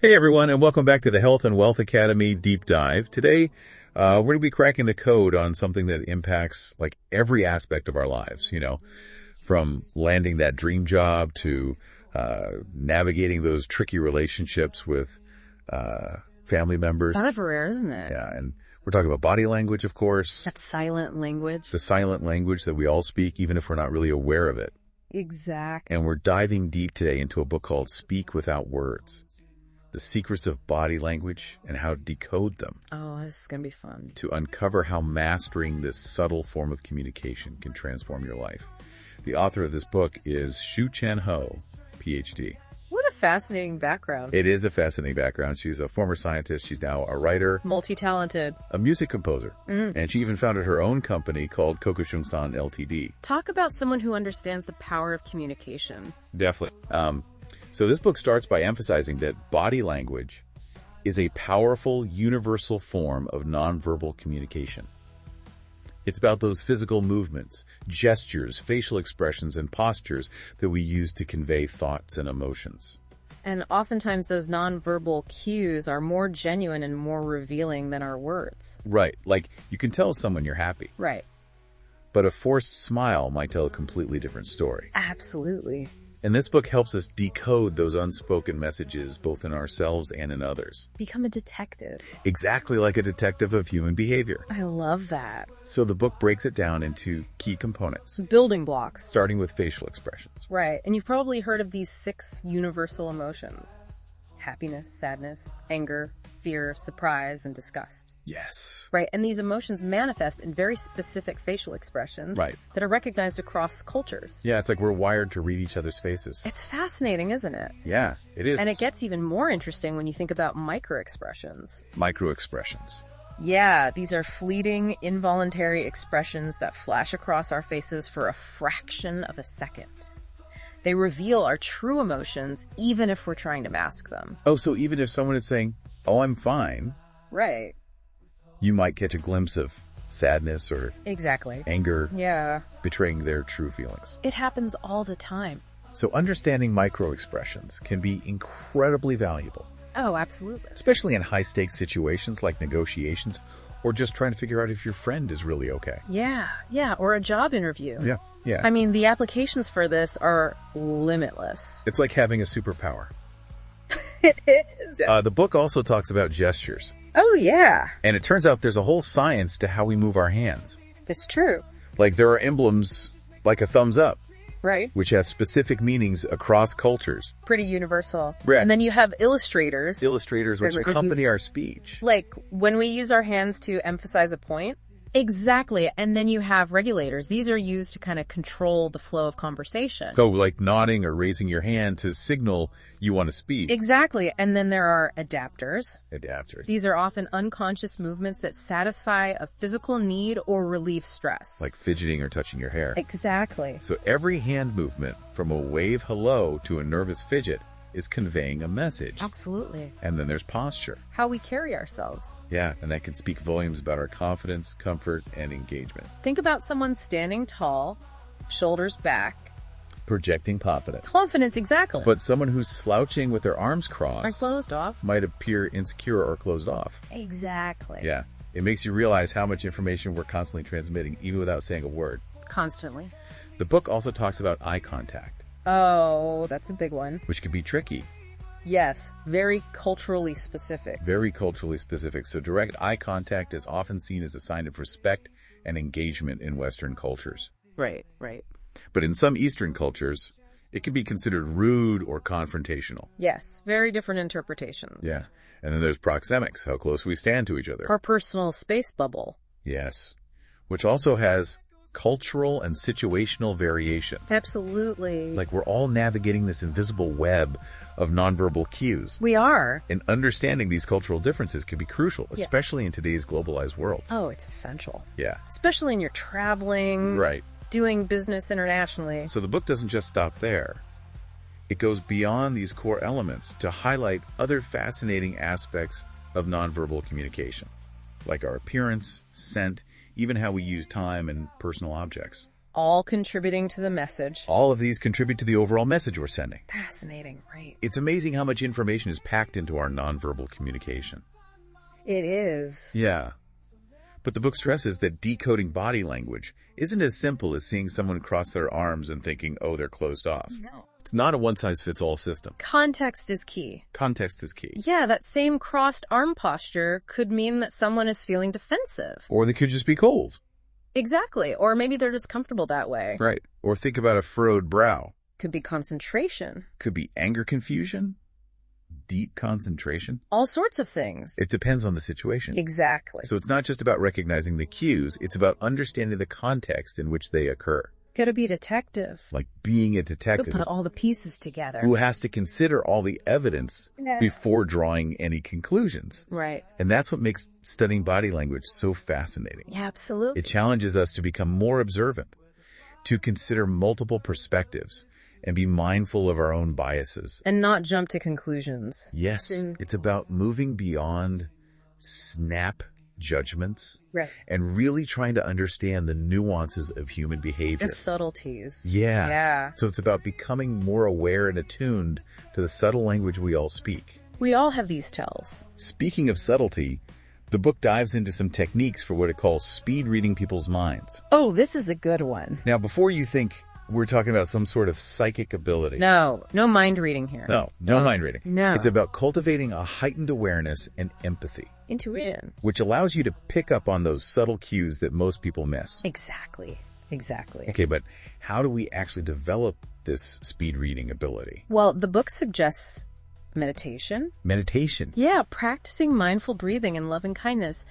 Hey everyone, and welcome back to the Health and Wealth Academy Deep Dive. Today, we're going to be cracking the code on something that impacts like every aspect of our lives, from landing that dream job to navigating those tricky relationships with family members. Kind of rare, isn't it? Yeah, and we're talking about body language, of course. That silent language. The silent language that we all speak, even if we're not really aware of it. Exactly. And we're diving deep today into a book called Speak Without Words. The secrets of body language and how to decode them. Oh, this is going to be fun. To uncover how mastering this subtle form of communication can transform your life. The author of this book is Shu Chen Ho, PhD. What a fascinating background. It is a fascinating background. She's a former scientist. She's now a writer. Multi-talented. A music composer. And she even founded her own company called Kokushung-san Ltd. Talk about someone who understands the power of communication. Definitely. So this book starts by emphasizing that body language is a powerful, universal form of nonverbal communication. It's about those physical movements, gestures, facial expressions, and postures that we use to convey thoughts and emotions. And oftentimes those nonverbal cues are more genuine and more revealing than our words. Right. Like, you can tell someone you're happy. Right. But a forced smile might tell a completely different story. Absolutely. And this book helps us decode those unspoken messages both in ourselves and in others. Become a detective. Exactly like a detective of human behavior. I love that. So the book breaks it down into key components, Building blocks. starting with facial expressions. Right. And you've probably heard of these 6 universal emotions. Happiness, sadness, anger, fear, surprise, and disgust. Yes. Right. And these emotions manifest in very specific facial expressions Right. that are recognized across cultures. Yeah, it's like we're wired to read each other's faces. It's fascinating, isn't it? Yeah, it is. And it gets even more interesting when you think about micro-expressions. Micro-expressions. Yeah, these are fleeting, involuntary expressions that flash across our faces for a fraction of a second. They reveal our true emotions, even if we're trying to mask them. Oh, so even if someone is saying, "Oh, I'm fine," Right. you might catch a glimpse of sadness or Exactly. anger Yeah. betraying their true feelings. It happens all the time. So understanding micro-expressions can be incredibly valuable, Oh, absolutely. especially in high-stakes situations like negotiations or just trying to figure out if your friend is really okay. Yeah. Or a job interview. Yeah. I mean, the applications for this are limitless. It's like having a superpower. It is. The book also talks about gestures. Oh, yeah. And it turns out there's a whole science to how we move our hands. It's true. Like there are emblems like a thumbs up, Right. which have specific meanings across cultures. Pretty universal. Right. And then you have illustrators. Illustrators which accompany our speech. Like when we use our hands to emphasize a point. Exactly. And then you have regulators. These are used to kind of control the flow of conversation. So like nodding or raising your hand to signal you want to speak. Exactly. And then there are adapters. Adapters. These are often unconscious movements that satisfy a physical need or relieve stress. Like fidgeting or touching your hair. Exactly. So every hand movement, from a wave hello to a nervous fidget, is conveying a message. Absolutely. And then there's posture. How we carry ourselves. Yeah, and that can speak volumes about our confidence, comfort, and engagement. Think about someone standing tall, shoulders back. Projecting confidence. Confidence, exactly. But someone who's slouching with their arms Are crossed closed off. might appear insecure or closed off. Exactly. Yeah. It makes you realize how much information we're constantly transmitting, even without saying a word. Constantly. The book also talks about eye contact, Oh, that's a big one. which can be tricky, Yes, very culturally specific. very culturally specific. So direct eye contact is often seen as a sign of respect and engagement in Western cultures. Right. But in some Eastern cultures, it can be considered rude or confrontational. Yes, very different interpretations. Yeah. And then there's proxemics, how close we stand to each other. Our personal space bubble. Yes. Which also has cultural and situational variations. Absolutely. Like we're all navigating this invisible web of nonverbal cues. We are. And understanding these cultural differences can be crucial, especially in today's globalized world. Oh, it's essential. Yeah. Especially when you're traveling, Right. doing business internationally. So the book doesn't just stop there. It goes beyond these core elements to highlight other fascinating aspects of nonverbal communication, like our appearance, scent, even how we use time and personal objects. all contributing to the message. All of these contribute to the overall message we're sending. Fascinating, right? It's amazing how much information is packed into our nonverbal communication. It is. Yeah. But the book stresses that decoding body language isn't as simple as seeing someone cross their arms and thinking, oh, they're closed off. No. It's not a one-size-fits-all system. Context is key. Context is key. Yeah, that same crossed arm posture could mean that someone is feeling defensive. Or they could just be cold. Exactly. Or maybe they're just comfortable that way. Right. Or think about a furrowed brow. Could be concentration. Could be anger confusion. Deep concentration. All sorts of things. It depends on the situation. Exactly. So it's not just about recognizing the cues, it's about understanding the context in which they occur. Gotta be a detective. Like being a detective Put all the pieces together. who has to consider all the evidence before drawing any conclusions. Right. And that's what makes studying body language so fascinating. Yeah, absolutely. It challenges us to become more observant, to consider multiple perspectives, and be mindful of our own biases. And not jump to conclusions. Yes, it's about moving beyond snap judgments Right. and really trying to understand the nuances of human behavior. The subtleties. Yeah. Yeah. So it's about becoming more aware and attuned to the subtle language we all speak. We all have these tells. Speaking of subtlety, the book dives into some techniques for what it calls speed reading people's minds. Oh, this is a good one. Now, before you think we're talking about some sort of psychic ability. No mind reading here. No mind reading. No. It's about cultivating a heightened awareness and empathy, Intuition. which allows you to pick up on those subtle cues that most people miss. Exactly. Okay, but how do we actually develop this speed reading ability? Well, the book suggests meditation. Meditation. Yeah, practicing mindful breathing and loving kindness.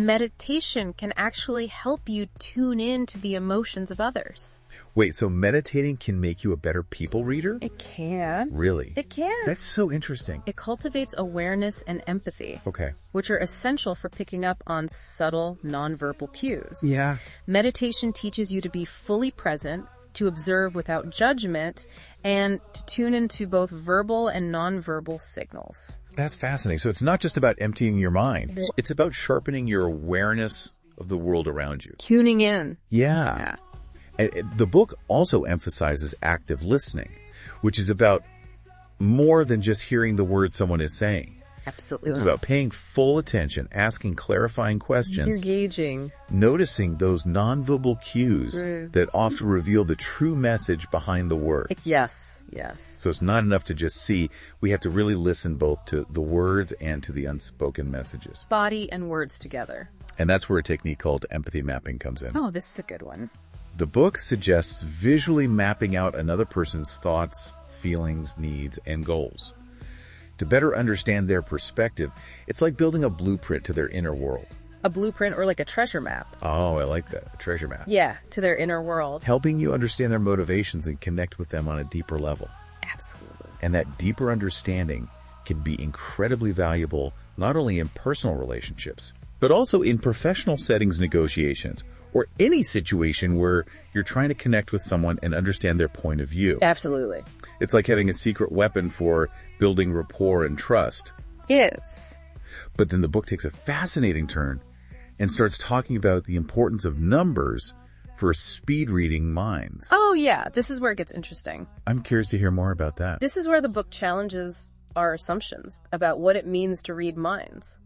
Meditation can actually help you tune in to the emotions of others. Wait, so meditating can make you a better people reader? It can. Really? It can. That's so interesting. It cultivates awareness and empathy, Okay. which are essential for picking up on subtle nonverbal cues. Yeah. Meditation teaches you to be fully present, to observe without judgment, and to tune into both verbal and nonverbal signals. That's fascinating. So it's not just about emptying your mind. It's about sharpening your awareness of the world around you. Tuning in. Yeah. And the book also emphasizes active listening, which is about more than just hearing the words someone is saying. Absolutely. It's about paying full attention, asking clarifying questions, Engaging. noticing those nonverbal cues that often reveal the true message behind the word. Yes. So it's not enough to just see. We have to really listen both to the words and to the unspoken messages. Body and words together. And that's where a technique called empathy mapping comes in. Oh, this is a good one. The book suggests visually mapping out another person's thoughts, feelings, needs, and goals. To better understand their perspective, it's like building a blueprint to their inner world. A blueprint or like a treasure map. Oh, I like that. A treasure map. Yeah, to their inner world. Helping you understand their motivations and connect with them on a deeper level. Absolutely. And that deeper understanding can be incredibly valuable not only in personal relationships, but also in professional settings negotiations, or any situation where you're trying to connect with someone and understand their point of view. Absolutely. It's like having a secret weapon for building rapport and trust. Yes. But then the book takes a fascinating turn and starts talking about the importance of numbers for speed reading minds. Oh, yeah. This is where it gets interesting. I'm curious to hear more about that. This is where the book challenges our assumptions about what it means to read minds.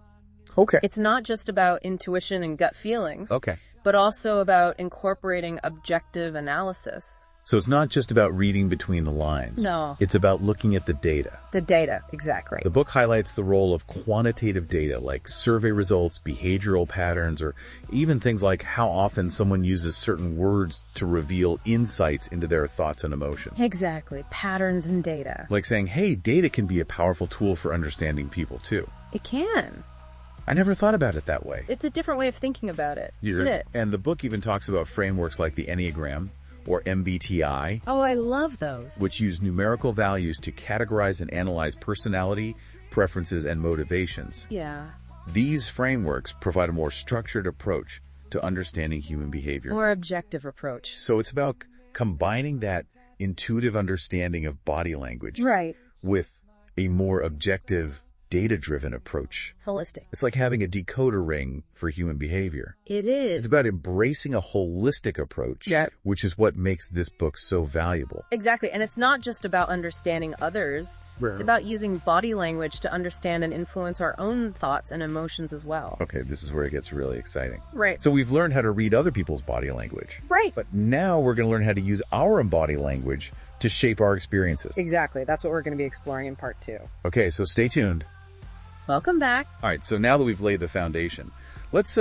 Okay. It's not just about intuition and gut feelings, Okay. but also about incorporating objective analysis. So it's not just about reading between the lines. No. It's about looking at the data. The data, exactly. The book highlights the role of quantitative data like survey results, behavioral patterns, or even things like how often someone uses certain words to reveal insights into their thoughts and emotions. Exactly. Patterns and data. Like saying, hey, data can be a powerful tool for understanding people too. It can. I never thought about it that way. It's a different way of thinking about it, isn't it? And the book even talks about frameworks like the Enneagram, or MBTI, Oh, I love those. which use numerical values to categorize and analyze personality, preferences, and motivations. Yeah. These frameworks provide a more structured approach to understanding human behavior. More objective approach. So it's about combining that intuitive understanding of body language Right. with a more objective data-driven approach. Holistic. It's like having a decoder ring for human behavior. It is. It's about embracing a holistic approach, Yep. which is what makes this book so valuable. Exactly. And it's not just about understanding others. It's about using body language to understand and influence our own thoughts and emotions as well. Okay, this is where it gets really exciting. Right. So we've learned how to read other people's body language. Right. But now we're going to learn how to use our own body language to shape our experiences. Exactly. That's what we're going to be exploring in part 2. Okay, so stay tuned. Welcome back. All right, so now that we've laid the foundation, let's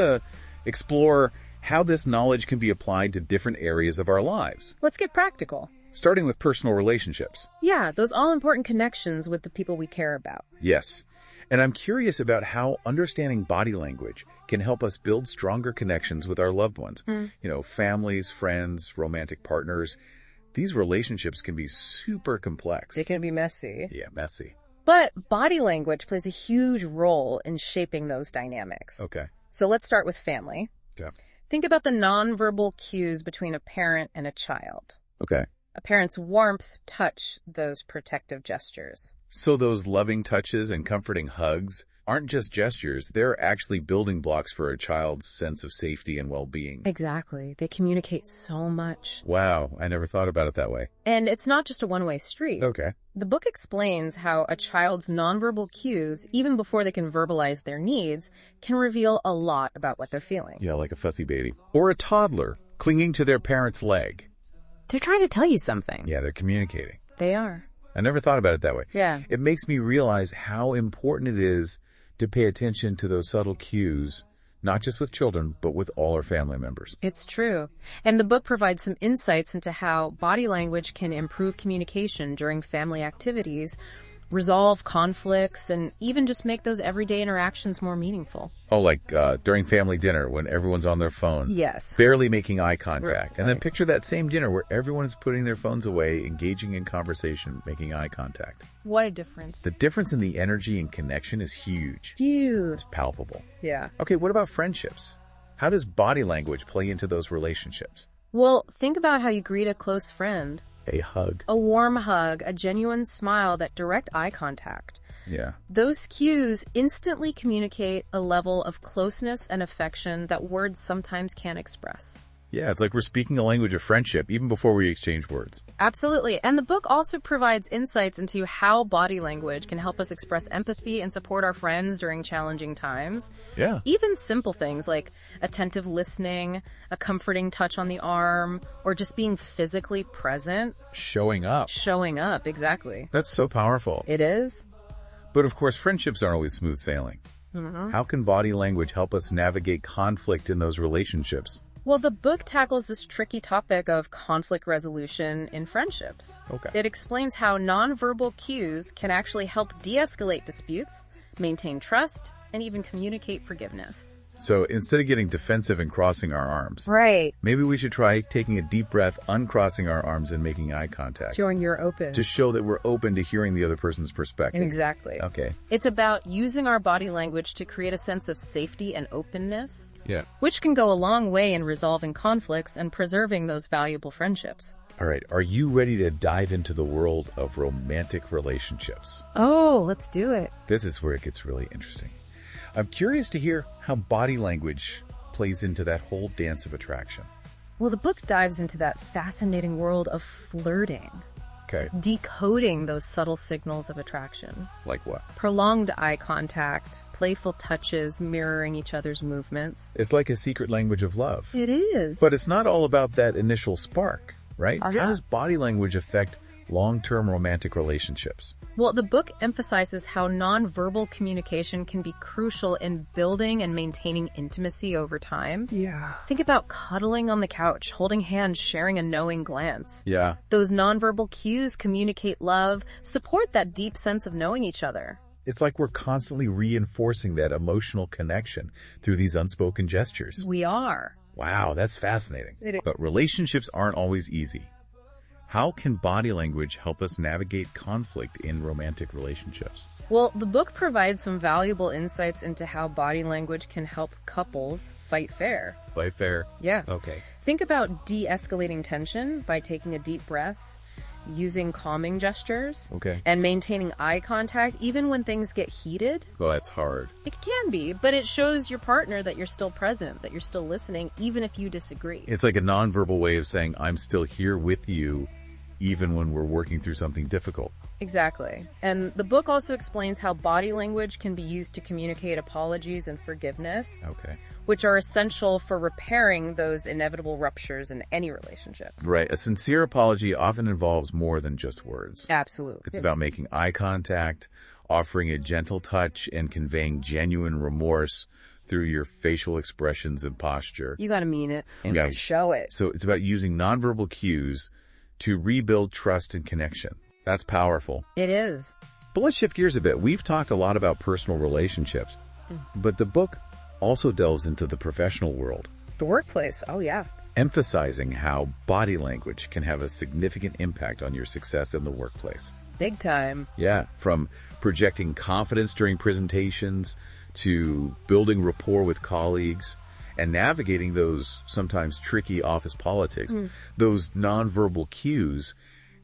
explore how this knowledge can be applied to different areas of our lives, Let's get practical. starting with personal relationships. Yeah, those all-important connections with the people we care about. Yes, and I'm curious about how understanding body language can help us build stronger connections with our loved ones. You know, families, friends, romantic partners. These relationships can be super complex. It can be messy. Yeah, messy. But body language plays a huge role in shaping those dynamics. Okay. So let's start with family. Okay. Think about the nonverbal cues between a parent and a child. Okay. A parent's warmth, touch, those protective gestures. So those loving touches and comforting hugs aren't just gestures, they're actually building blocks for a child's sense of safety and well-being. Exactly. They communicate so much. Wow, I never thought about it that way. And it's not just a one-way street. Okay. The book explains how a child's nonverbal cues, even before they can verbalize their needs, can reveal a lot about what they're feeling. Yeah, like a fussy baby. Or a toddler clinging to their parent's leg. They're trying to tell you something. Yeah, they're communicating. They are. I never thought about it that way. Yeah. It makes me realize how important it is to pay attention to those subtle cues, not just with children, but with all our family members. It's true. And the book provides some insights into how body language can improve communication during family activities, resolve conflicts, and even just make those everyday interactions more meaningful. Oh, like during family dinner when everyone's on their phone. Yes. Barely making eye contact. Right. And then picture that same dinner where everyone is putting their phones away, engaging in conversation, making eye contact. What a difference. The difference in the energy and connection is huge. Huge. Palpable. Yeah. Okay, what about friendships? How does body language play into those relationships? Well, think about how you greet a close friend. A hug. A warm hug, a genuine smile, that direct eye contact. Yeah. Those cues instantly communicate a level of closeness and affection that words sometimes can't express. Yeah, it's like we're speaking a language of friendship even before we exchange words. Absolutely. And the book also provides insights into how body language can help us express empathy and support our friends during challenging times. Yeah. Even simple things like attentive listening, a comforting touch on the arm, or just being physically present. Showing up. Showing up, exactly. That's so powerful. It is. But of course, friendships aren't always smooth sailing. How can body language help us navigate conflict in those relationships? Well, the book tackles this tricky topic of conflict resolution in friendships. Okay. It explains how nonverbal cues can actually help de-escalate disputes, maintain trust, and even communicate forgiveness. So instead of getting defensive and crossing our arms, Right. maybe we should try taking a deep breath, uncrossing our arms, and making eye contact Showing you're open. to show that we're open to hearing the other person's perspective. Exactly. Okay. It's about using our body language to create a sense of safety and openness, Yeah. which can go a long way in resolving conflicts and preserving those valuable friendships. All right. Are you ready to dive into the world of romantic relationships? Oh, let's do it. This is where it gets really interesting. I'm curious to hear how body language plays into that whole dance of attraction. Well, the book dives into that fascinating world of flirting, Okay. decoding those subtle signals of attraction. Like what? Prolonged eye contact, playful touches mirroring each other's movements. It's like a secret language of love. It is. But it's not all about that initial spark, right? Yeah. How does body language affect long-term romantic relationships? Well, the book emphasizes how nonverbal communication can be crucial in building and maintaining intimacy over time. Yeah. Think about cuddling on the couch, holding hands, sharing a knowing glance. Yeah. Those nonverbal cues communicate love, support that deep sense of knowing each other. It's like we're constantly reinforcing that emotional connection through these unspoken gestures. We are. Wow, that's fascinating. It is. But relationships aren't always easy. How can body language help us navigate conflict in romantic relationships? Well, the book provides some valuable insights into how body language can help couples fight fair. Fight fair. Yeah. Okay. Think about de-escalating tension by taking a deep breath, using calming gestures, Okay. and maintaining eye contact even when things get heated. Well, that's hard. It can be, but it shows your partner that you're still present, that you're still listening, even if you disagree. It's like a nonverbal way of saying, I'm still here with you, even when we're working through something difficult. Exactly. And the book also explains how body language can be used to communicate apologies and forgiveness, Okay. which are essential for repairing those inevitable ruptures in any relationship. Right. A sincere apology often involves more than just words. Absolutely. It's about making eye contact, offering a gentle touch, and conveying genuine remorse through your facial expressions and posture. You gotta mean it and Yeah. show it. So it's about using nonverbal cues to rebuild trust and connection. That's powerful. It is. But let's shift gears a bit. We've talked a lot about personal relationships, but the book also delves into the professional world, The workplace. Oh, yeah. emphasizing how body language can have a significant impact on your success in the workplace. Big time. Yeah, from projecting confidence during presentations to building rapport with colleagues and navigating those sometimes tricky office politics. Those nonverbal cues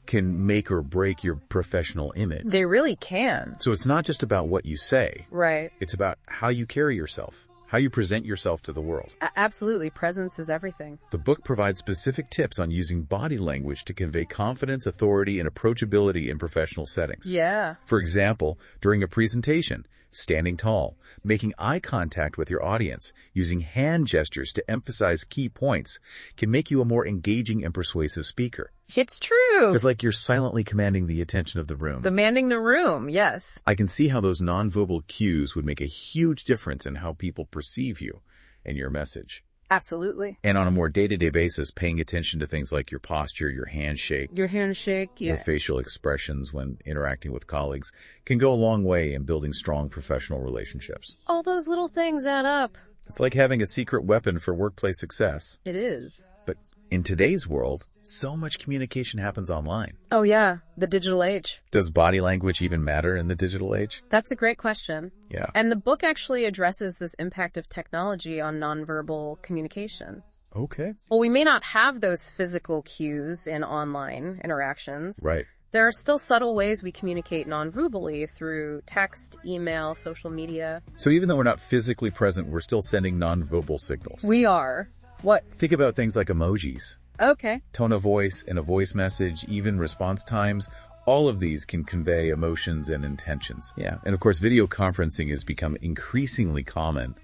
can make or break your professional image. They really can. So it's not just about what you say. Right. It's about how you carry yourself, how you present yourself to the world. Absolutely. Presence is everything. The book provides specific tips on using body language to convey confidence, authority, and approachability in professional settings. Yeah. For example, during a presentation, standing tall, making eye contact with your audience, using hand gestures to emphasize key points can make you a more engaging and persuasive speaker. It's true. It's like you're silently commanding the attention of the room. Demanding the room. Yes. I can see how those nonverbal cues would make a huge difference in how people perceive you and your message. Absolutely. And on a more day-to-day basis, paying attention to things like your posture, your handshake, Your handshake. your Yeah. facial expressions when interacting with colleagues can go a long way in building strong professional relationships. All those little things add up. It's like having a secret weapon for workplace success. It is. But in today's world, so much communication happens online. Oh, yeah. The digital age. Does body language even matter in the digital age? That's a great question. Yeah. And the book actually addresses this impact of technology on nonverbal communication. Okay. Well, we may not have those physical cues in online interactions. Right. There are still subtle ways we communicate non-verbally through text, email, social media. So even though we're not physically present, we're still sending nonverbal signals. We are. What? Think about things like emojis, Okay. tone of voice in a voice message, even response times. All of these can convey emotions and intentions. Yeah. And of course, video conferencing has become increasingly common,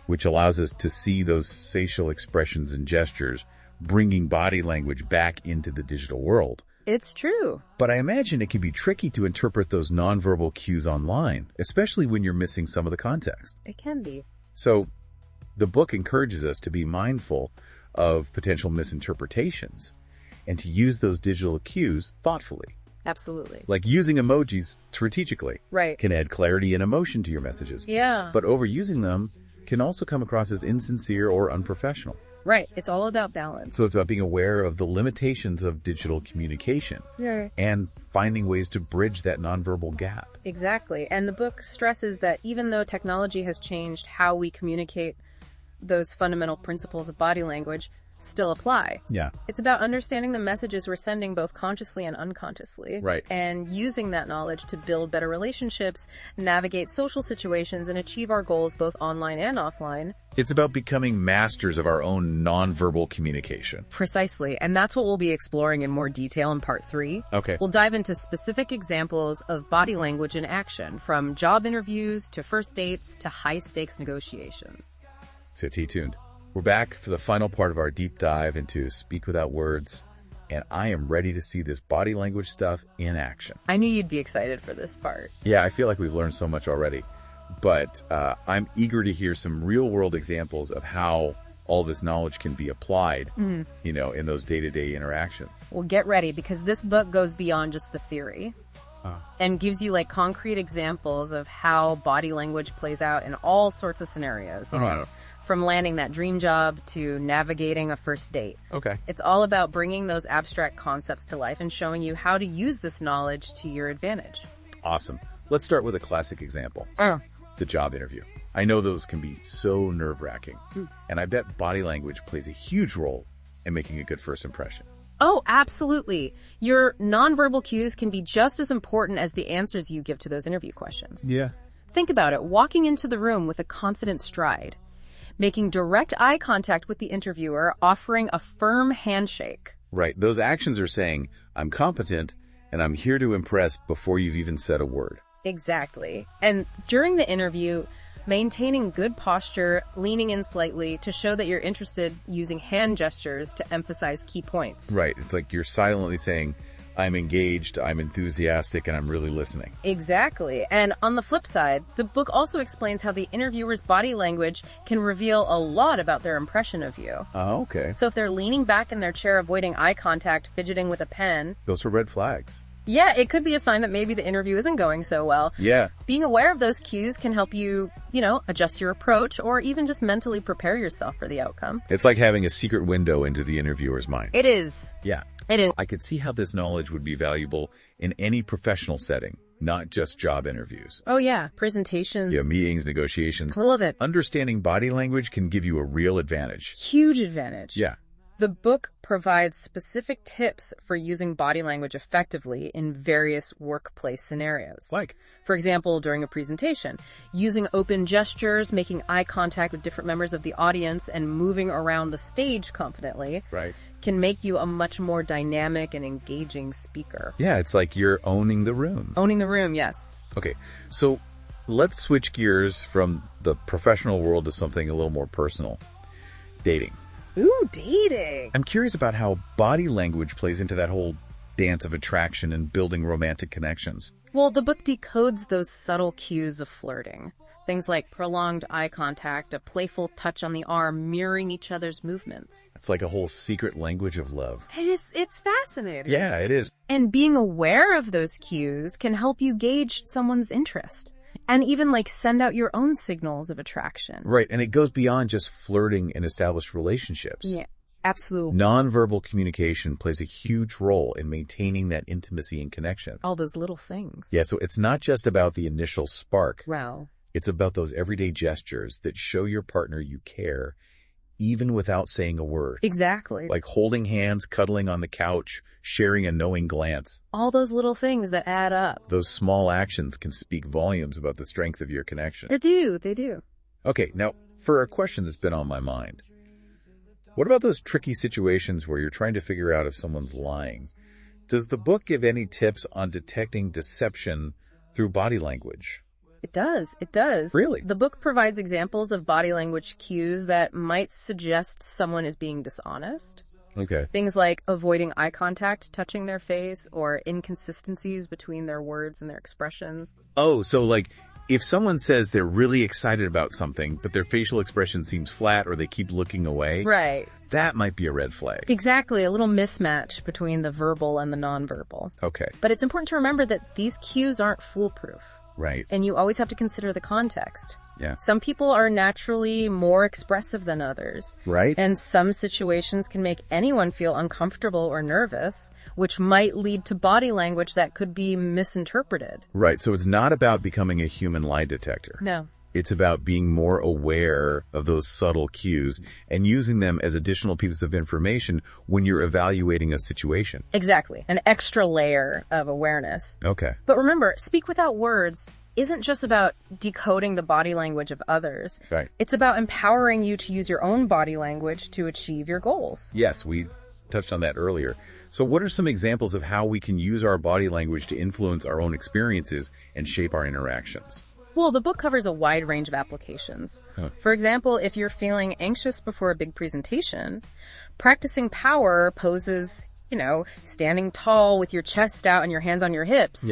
which allows us to see those facial expressions and gestures, bringing body language back into the digital world. It's true. But I imagine it can be tricky to interpret those nonverbal cues online, especially when you're missing some of the context. It can be. So the book encourages us to be mindful of potential misinterpretations and to use those digital cues thoughtfully. Absolutely. Like using emojis strategically Right. can add clarity and emotion to your messages. Yeah. But overusing them can also come across as insincere or unprofessional. Right. It's all about balance. So it's about being aware of the limitations of digital communication Yeah. and finding ways to bridge that nonverbal gap. Exactly. And the book stresses that even though technology has changed how we communicate, those fundamental principles of body language still apply. Yeah. It's about understanding the messages we're sending both consciously and unconsciously. Right. And using that knowledge to build better relationships, navigate social situations, and achieve our goals both online and offline. It's about becoming masters of our own nonverbal communication. Precisely. And that's what we'll be exploring in more detail in part 3. Okay. We'll dive into specific examples of body language in action, from job interviews to first dates to high-stakes negotiations. So stay tuned. We're back for the final part of our deep dive into Speak Without Words, and I am ready to see this body language stuff in action. I knew you'd be excited for this part. Yeah, I feel like we've learned so much already, but I'm eager to hear some real-world examples of how all this knowledge can be applied, in those day-to-day interactions. Well, get ready, because this book goes beyond just the theory and gives you concrete examples of how body language plays out in all sorts of scenarios. From landing that dream job to navigating a first date. Okay. It's all about bringing those abstract concepts to life and showing you how to use this knowledge to your advantage. Awesome. Let's start with a classic example. The job interview. I know those can be so nerve-wracking, and I bet body language plays a huge role in making a good first impression. Oh, absolutely. Your nonverbal cues can be just as important as the answers you give to those interview questions. Yeah. Think about it. Walking into the room with a confident stride, making direct eye contact with the interviewer, offering a firm handshake. Right. Those actions are saying, I'm competent and I'm here to impress before you've even said a word. Exactly. And during the interview, maintaining good posture, leaning in slightly to show that you're interested, using hand gestures to emphasize key points. Right. It's like you're silently saying, I'm engaged, I'm enthusiastic, and I'm really listening. Exactly. And on the flip side, the book also explains how the interviewer's body language can reveal a lot about their impression of you. Oh, okay. So if they're leaning back in their chair, avoiding eye contact, fidgeting with a pen, Those are red flags. yeah, it could be a sign that maybe the interview isn't going so well. Yeah. Being aware of those cues can help you, adjust your approach or even just mentally prepare yourself for the outcome. It's like having a secret window into the interviewer's mind. It is. Yeah. It is. I could see how this knowledge would be valuable in any professional setting, not just job interviews. Oh, yeah. Presentations. Yeah, meetings, negotiations. I love it. Understanding body language can give you a real advantage. Huge advantage. Yeah. The book provides specific tips for using body language effectively in various workplace scenarios. Like? For example, during a presentation, using open gestures, making eye contact with different members of the audience, and moving around the stage confidently Right. can make you a much more dynamic and engaging speaker. Yeah, it's like you're owning the room. Owning the room, yes. Okay, so let's switch gears from the professional world to something a little more personal. Dating. Ooh, dating. I'm curious about how body language plays into that whole dance of attraction and building romantic connections. Well, the book decodes those subtle cues of flirting. Things like prolonged eye contact, a playful touch on the arm, mirroring each other's movements. It's like a whole secret language of love. It's fascinating. Yeah, it is. And being aware of those cues can help you gauge someone's interest. And even send out your own signals of attraction. Right, and it goes beyond just flirting and established relationships. Yeah, absolutely. Nonverbal communication plays a huge role in maintaining that intimacy and connection. All those little things. Yeah, so it's not just about the initial spark. Wow. It's about those everyday gestures that show your partner you care, even without saying a word. Exactly. Like holding hands, cuddling on the couch, sharing a knowing glance. All those little things that add up. Those small actions can speak volumes about the strength of your connection. They do. Okay, now, for a question that's been on my mind. What about those tricky situations where you're trying to figure out if someone's lying? Does the book give any tips on detecting deception through body language? It does. Really? The book provides examples of body language cues that might suggest someone is being dishonest. Okay. Things like avoiding eye contact, touching their face, or inconsistencies between their words and their expressions. Oh, so if someone says they're really excited about something, but their facial expression seems flat or they keep looking away, Right. that might be a red flag. Exactly. A little mismatch between the verbal and the nonverbal. Okay. But it's important to remember that these cues aren't foolproof. Right. And you always have to consider the context. Yeah. Some people are naturally more expressive than others. Right. And some situations can make anyone feel uncomfortable or nervous, which might lead to body language that could be misinterpreted. Right. So it's not about becoming a human lie detector. No. It's about being more aware of those subtle cues and using them as additional pieces of information when you're evaluating a situation. Exactly. An extra layer of awareness. Okay. But remember, speak without words isn't just about decoding the body language of others. Right. It's about empowering you to use your own body language to achieve your goals. Yes, we touched on that earlier. So what are some examples of how we can use our body language to influence our own experiences and shape our interactions? Well, the book covers a wide range of applications. For example, if you're feeling anxious before a big presentation, practicing power poses, standing tall with your chest out and your hands on your hips,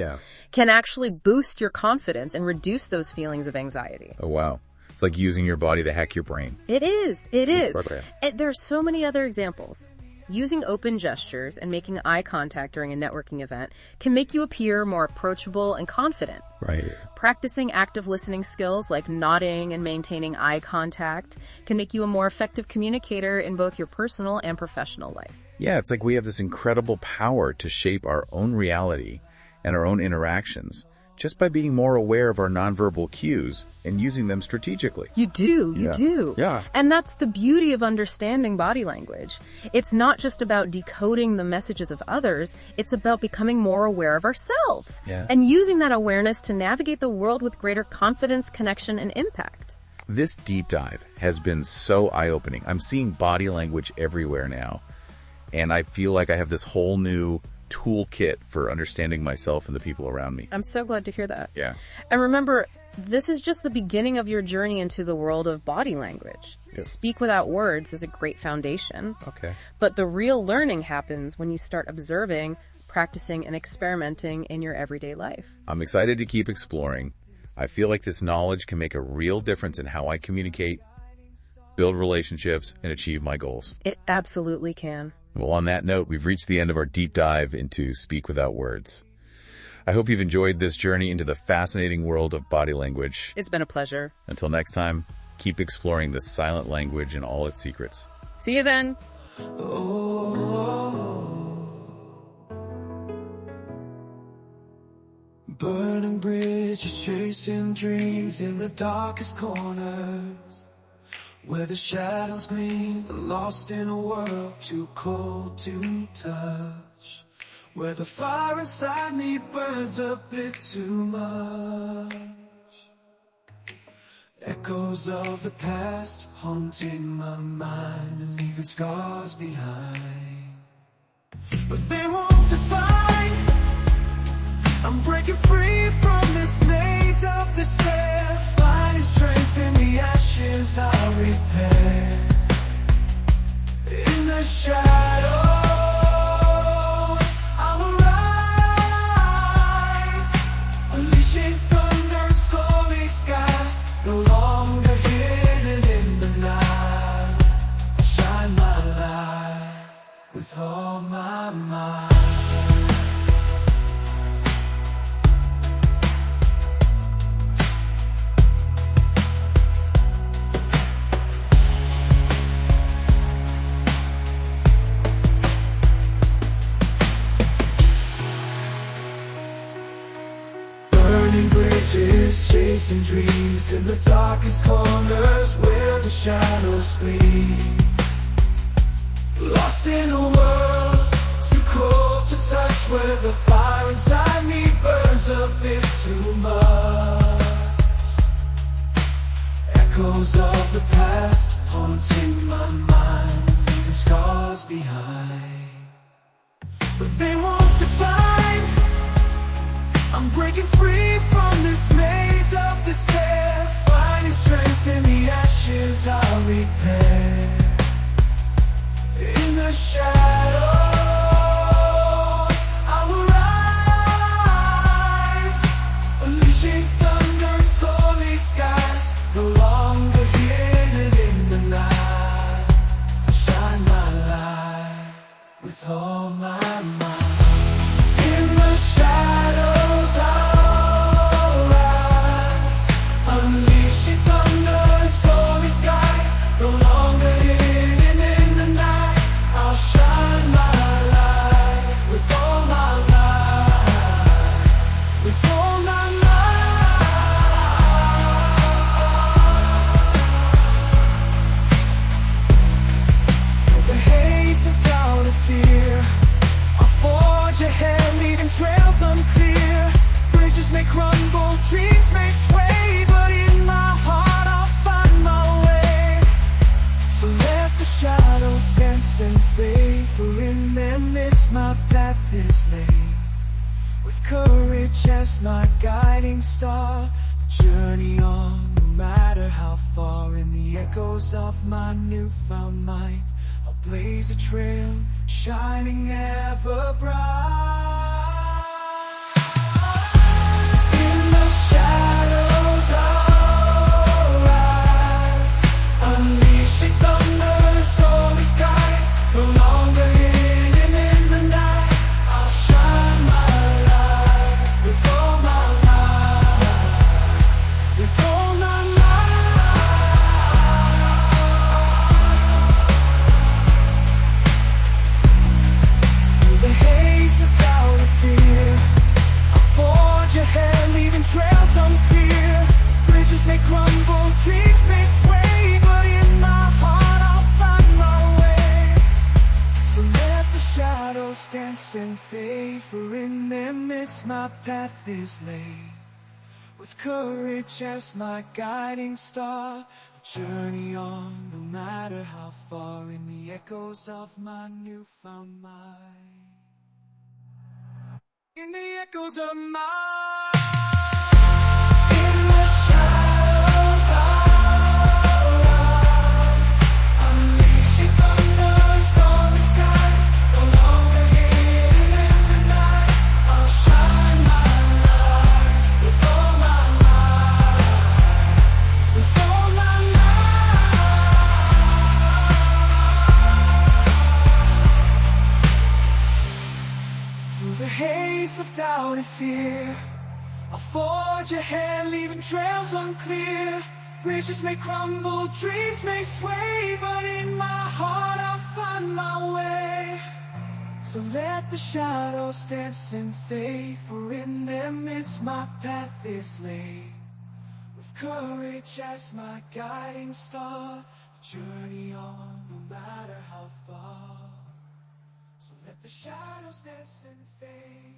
can actually boost your confidence and reduce those feelings of anxiety. Oh, wow. It's like using your body to hack your brain. It is. There are so many other examples. Using open gestures and making eye contact during a networking event can make you appear more approachable and confident. Right. Practicing active listening skills like nodding and maintaining eye contact can make you a more effective communicator in both your personal and professional life. Yeah, it's like we have this incredible power to shape our own reality and our own interactions just by being more aware of our nonverbal cues and using them strategically. You do. Yeah. And that's the beauty of understanding body language. It's not just about decoding the messages of others, it's about becoming more aware of ourselves. Yeah. And using that awareness to navigate the world with greater confidence, connection, and impact. This deep dive has been so eye-opening. I'm seeing body language everywhere now, and I feel like I have this whole new toolkit for understanding myself and the people around me. I'm so glad to hear that. Yeah. And remember, this is just the beginning of your journey into the world of body language. Yes. Speak without words is a great foundation. Okay. But the real learning happens when you start observing, practicing, and experimenting in your everyday life. I'm excited to keep exploring. I feel like this knowledge can make a real difference in how I communicate, build relationships, and achieve my goals. It absolutely can. Well, on that note, we've reached the end of our deep dive into Speak Without Words. I hope you've enjoyed this journey into the fascinating world of body language. It's been a pleasure. Until next time, keep exploring the silent language and all its secrets. See you then. Burning bridges, chasing dreams in the darkest corners, where the shadows gleam, lost in a world too cold to touch, where the fire inside me burns a bit too much. Echoes of the past haunting my mind and leaving scars behind, but they won't define. I'm breaking free from this maze of despair, finding strength in the ashes I repair. In the shadows, I'll arise, unleashing thunder and stormy skies, no longer hidden in the night. I'll shine my light with all my might. Chasing dreams in the darkest corners where the shadows gleam, lost in a world too cold to touch, where the fire inside me burns a bit too much. Echoes of the past haunting my mind, leaving scars behind, but they won't define. I'm breaking free from this maze of despair, finding strength in the ashes I repair. In the shadows, I'll arise, unleashing thunder and stormy skies, no longer hidden in the night. I shine my light with all my might. In the shadows, trails unclear, bridges may crumble, dreams may sway, but in my heart I'll find my way. So let the shadows dance and fade, for in their midst my path is laid. With courage as my guiding star, journey on, no matter how far. In the echoes of my newfound might, I'll blaze a trail, shining ever bright. Shadows I'll rise, unleashing thunder and stormy skies, no longer hidden in the night. I'll shine my light with all my might, with all my might. Through the haze of doubt midst my path is laid. With courage as my guiding star, a journey on no matter how far, in the echoes of my newfound mind. In the echoes of my, in the shadows I'll rise, unleashing thunder, stormy skies, no longer hidden in the night. I'll shine my light with all my might, with all my might. Through the haze of doubt and fear, I'll forge ahead, leaving trails unclear. Bridges may crumble, dreams may sway, but in my heart I'll find my way. So let the shadows dance and fade, for in their midst my path is laid. With courage as my guiding star, a journey on no matter how far. So let the shadows dance and fade.